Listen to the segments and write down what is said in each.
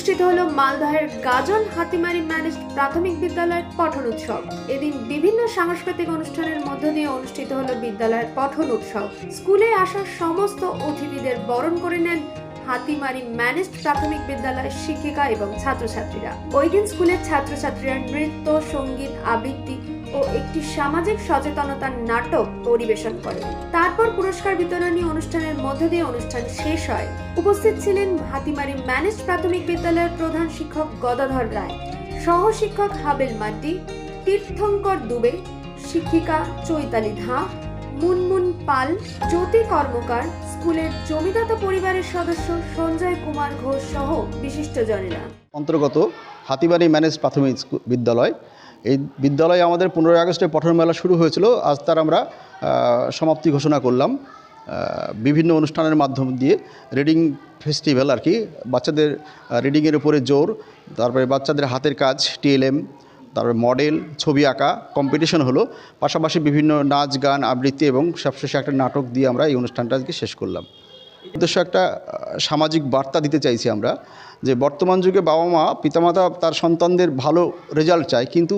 অনুষ্ঠিত হলো মালদহের গাজন হাতিমারি ম্যানেজড প্রাথমিক বিদ্যালয়ের পঠন উৎসব। এদিন বিভিন্ন সাংস্কৃতিক অনুষ্ঠানের মধ্য দিয়ে অনুষ্ঠিত হলো বিদ্যালয়ের পঠন উৎসব। স্কুলে আসা সমস্ত অতিথিদের বরণ করে নেন হাতিমারি ম্যানেজড প্রাথমিক বিদ্যালয়ের শিক্ষিকা এবং ছাত্রছাত্রীরা। ওই দিন স্কুলের ছাত্রছাত্রীরা নৃত্য, সঙ্গীত, আবৃত্তি ও একটি সামাজিক সচেতনতার নাটক পরিবেশন করে। তারপর পুরস্কার বিতরণী অনুষ্ঠানের মধ্য দিয়ে অনুষ্ঠান শেষ হয়। উপস্থিত ছিলেন হাতিমারি ম্যানেজড প্রাথমিক বিদ্যালয়ের প্রধান শিক্ষক গদাধর রায়, সহ শিক্ষক হাবেল মাড্ডি, তীর্থঙ্কর দুবে, শিক্ষিকা চৈতালি ধা, মুনমুন পাল, জ্যোতি কর্মকার, স্কুলের জমিদাতা পরিবারের সদস্য সঞ্জয় কুমার ঘোষ সহ বিশিষ্টজনেরা। অন্তর্গত হাতিবাড়ি ম্যানেজ প্রাথমিক বিদ্যালয়। এই বিদ্যালয়ে আমাদের 15 আগস্টে পঠন মেলা শুরু হয়েছিল। আজ তার আমরা সমাপ্তি ঘোষণা করলাম বিভিন্ন অনুষ্ঠানের মাধ্যম দিয়ে। রিডিং ফেস্টিভ্যাল আর কি, বাচ্চাদের রিডিংয়ের উপরে জোর, তারপরে বাচ্চাদের হাতের কাজ, টিএলএম, তারপরে মডেল, ছবি আঁকা কম্পিটিশন হলো, পাশাপাশি বিভিন্ন নাচ, গান, আবৃত্তি এবং সবশেষে একটা নাটক দিয়ে আমরা এই অনুষ্ঠানটা আজকে শেষ করলাম। উদ্দেশ্য একটা সামাজিক বার্তা দিতে চাইছি আমরা, যে বর্তমান যুগে বাবা মা, পিতামাতা তার সন্তানদের ভালো রেজাল্ট চায়, কিন্তু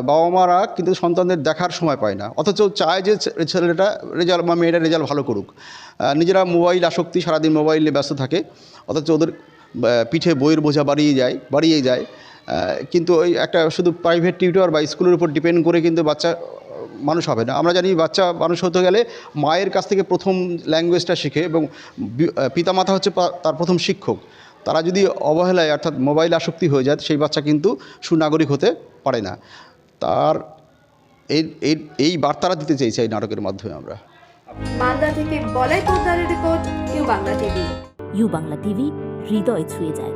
বাবা মারা কিন্তু সন্তানদের দেখার সময় পায় না, অথচ চায় যে ছেলেটা রেজাল্ট বা মেয়েটা রেজাল্ট ভালো করুক। নিজেরা মোবাইল আসক্তি, সারাদিন মোবাইলে ব্যস্ত থাকে, অথচ ওদের পিঠে বইয়ের বোঝা বাড়িয়ে যায়। কিন্তু ওই একটা শুধু প্রাইভেট টিউটর বা স্কুলের উপর ডিপেন্ড করে কিন্তু বাচ্চা মানুষ হবে না। আমরা জানি বাচ্চা মানুষ হতে গেলে মায়ের কাছ থেকে প্রথম ল্যাঙ্গুয়েজটা শেখে এবং পিতামাতা হচ্ছে তার প্রথম শিক্ষক। তারা যদি অবহেলায় অর্থাৎ মোবাইল আসক্তি হয়ে যায়, সেই বাচ্চা কিন্তু সুনাগরিক হতে পারে না। তার এই বার্তাটা দিতে চাইছি এই নাটকের মাধ্যমে আমরা। মালদা থেকে বলাই পোদ্দারের report, U Bangla TV. U Bangla TV, হৃদয় ছুঁয়ে যায়।